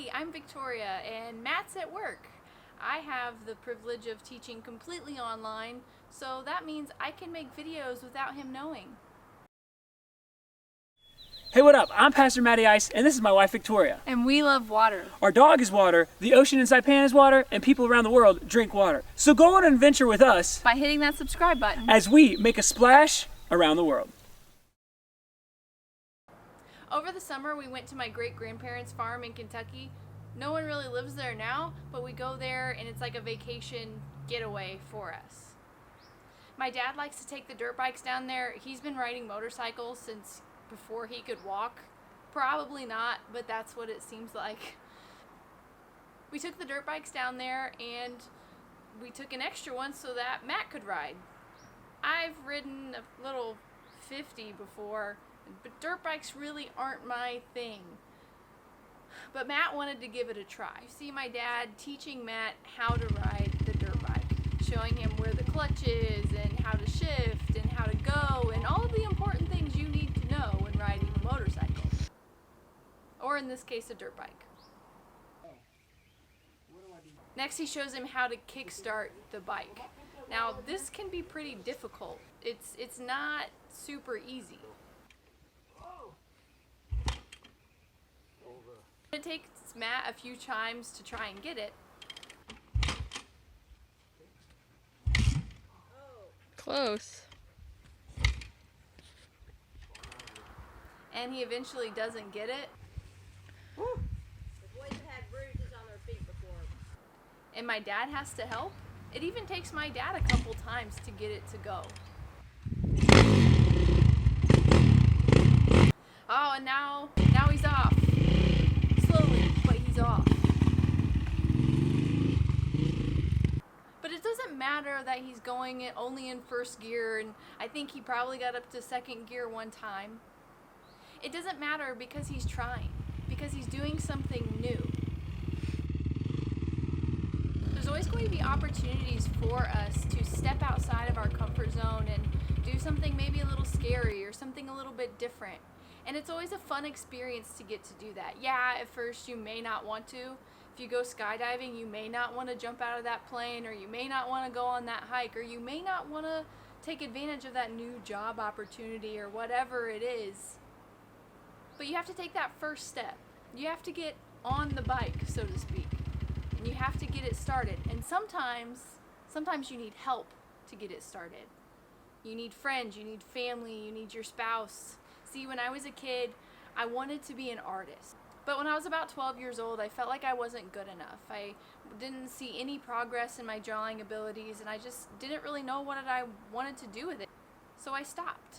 Hey, I'm Victoria and Matt's at work. I have the privilege of teaching completely online, so that means I can make videos without him knowing. Hey, what up? I'm Pastor Mattie Ice, and this is my wife, Victoria. And we love water. Our dog is water, the ocean in Saipan is water, and people around the world drink water. So go on an adventure with us By hitting that subscribe button as we make a splash around the world. Over the summer, we went to my great-grandparents' farm in Kentucky. No one really lives there now, but we go there and it's like a vacation getaway for us. My dad likes to take the dirt bikes down there. He's been riding motorcycles since before he could walk. Probably not, but that's what it seems like. We took the dirt bikes down there and we took an extra one so that Matt could ride. I've ridden a little 50 before, but dirt bikes really aren't my thing. But Matt wanted to give it a try. You see my dad teaching Matt how to ride the dirt bike, showing him where the clutch is and how to shift and how to go and all of the important things you need to know when riding a motorcycle. Or in this case, a dirt bike. Next, he shows him how to kickstart the bike. Now, this can be pretty difficult. It's not super easy. It takes Matt a few times to try and get it. Close. And he eventually doesn't get it. The boys have had bruises on their feet before. And my dad has to help. It even takes my dad a couple times to get it to go. Oh, and now he's off. Slowly, but he's off. But it doesn't matter that he's going only in first gear, and I think he probably got up to second gear one time. It doesn't matter because he's trying, because he's doing something new. There's always going to be opportunities for us to step outside of our comfort zone and do something maybe a little scary or something a little bit different. And it's always a fun experience to get to do that. Yeah, at first you may not want to. If you go skydiving, you may not want to jump out of that plane, or you may not want to go on that hike, or you may not want to take advantage of that new job opportunity or whatever it is. But you have to take that first step. You have to get on the bike, so to speak. And you have to get it started. And sometimes you need help to get it started. You need friends, you need family, you need your spouse. See, when I was a kid, I wanted to be an artist. But when I was about 12 years old, I felt like I wasn't good enough. I didn't see any progress in my drawing abilities, and I just didn't really know what I wanted to do with it. So I stopped.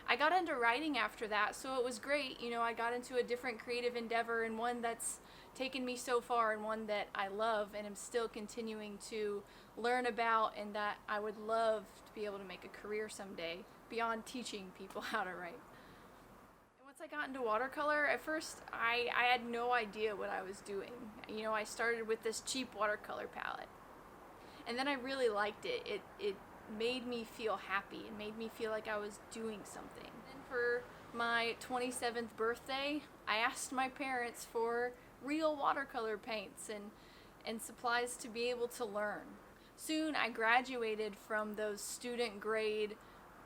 I got into writing after that, so it was great. You know, I got into a different creative endeavor, and one that's taken me so far, and one that I love and am still continuing to learn about, and that I would love to be able to make a career someday beyond teaching people how to write. Once I got into watercolor, at first I had no idea what I was doing. You know, I started with this cheap watercolor palette, and then I really liked it. It made me feel happy. It made me feel like I was doing something. And for my 27th birthday, I asked my parents for real watercolor paints and supplies to be able to learn. Soon I graduated from those student grade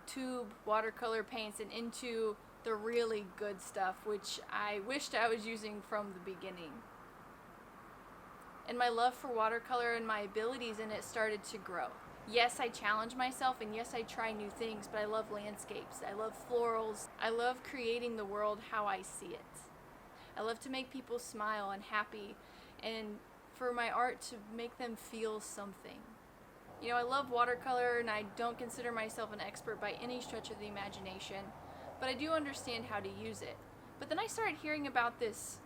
tube watercolor paints and into the really good stuff, which I wished I was using from the beginning. And my love for watercolor and my abilities in it started to grow. Yes, I challenge myself, and yes, I try new things, but I love landscapes, I love florals, I love creating the world how I see it. I love to make people smile and happy, and for my art to make them feel something. You know, I love watercolor, and I don't consider myself an expert by any stretch of the imagination, but I do understand how to use it. But then I started hearing about this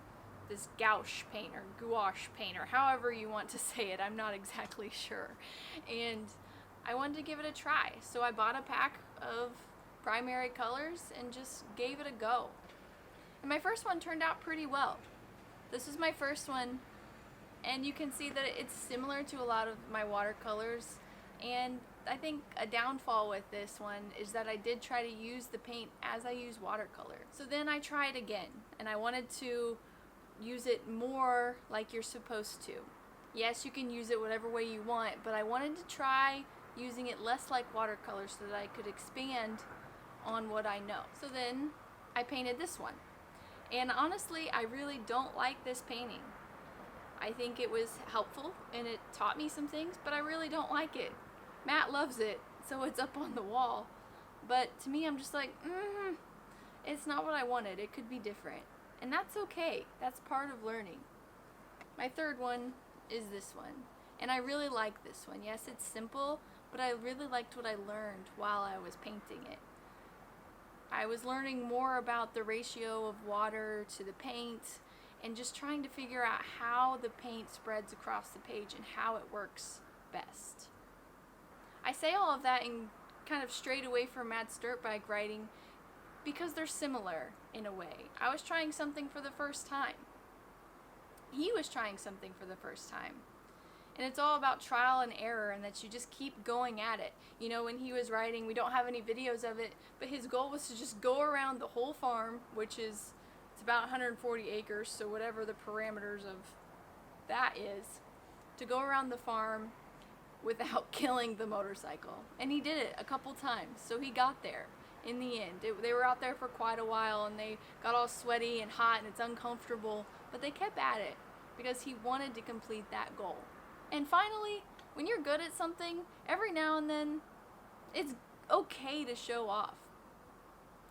gouache paint, or gouache paint, or however you want to say it, I'm not exactly sure. And I wanted to give it a try, so I bought a pack of primary colors and just gave it a go. And my first one turned out pretty well. This was my first one, and you can see that it's similar to a lot of my watercolors, and I think a downfall with this one is that I did try to use the paint as I use watercolor. So then I tried again, and I wanted to use it more like you're supposed to. Yes, you can use it whatever way you want, but I wanted to try using it less like watercolor so that I could expand on what I know. So then I painted this one. And honestly, I really don't like this painting. I think it was helpful and it taught me some things, but I really don't like it. Matt loves it, so it's up on the wall. But to me, I'm just like, it's not what I wanted. It could be different. And that's okay. That's part of learning. My third one is this one. And I really like this one. Yes, it's simple, but I really liked what I learned while I was painting it. I was learning more about the ratio of water to the paint and just trying to figure out how the paint spreads across the page and how it works best. I say all of that and kind of strayed away from Matt's dirt bike riding because they're similar in a way. I was trying something for the first time. He was trying something for the first time. And it's all about trial and error and that you just keep going at it. You know, when he was riding, we don't have any videos of it, but his goal was to just go around the whole farm, which is, it's about 140 acres, so whatever the parameters of that is, to go around the farm without killing the motorcycle. And he did it a couple times, so he got there in the end. They were out there for quite a while and they got all sweaty and hot and it's uncomfortable, but they kept at it because he wanted to complete that goal. And finally, when you're good at something, every now and then, it's okay to show off.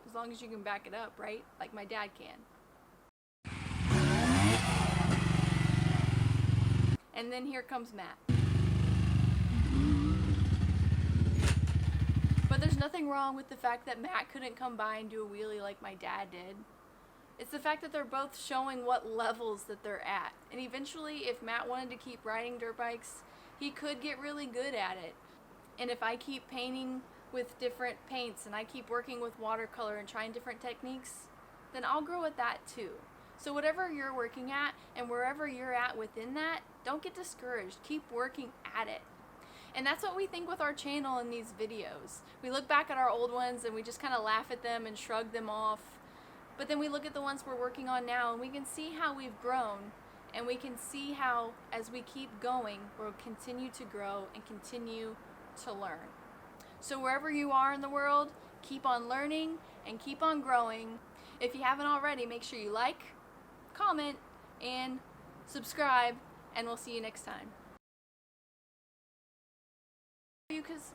As long as you can back it up, right? Like my dad can. And then here comes Matt. But there's nothing wrong with the fact that Matt couldn't come by and do a wheelie like my dad did. It's the fact that they're both showing what levels that they're at. And eventually, if Matt wanted to keep riding dirt bikes, he could get really good at it. And if I keep painting with different paints and I keep working with watercolor and trying different techniques, then I'll grow at that too. So whatever you're working at and wherever you're at within that, don't get discouraged. Keep working at it. And that's what we think with our channel in these videos. We look back at our old ones and we just kind of laugh at them and shrug them off. But then we look at the ones we're working on now and we can see how we've grown, and we can see how, as we keep going, we'll continue to grow and continue to learn. So wherever you are in the world, keep on learning and keep on growing. If you haven't already, make sure you like, comment, and subscribe, and we'll see you next time. Because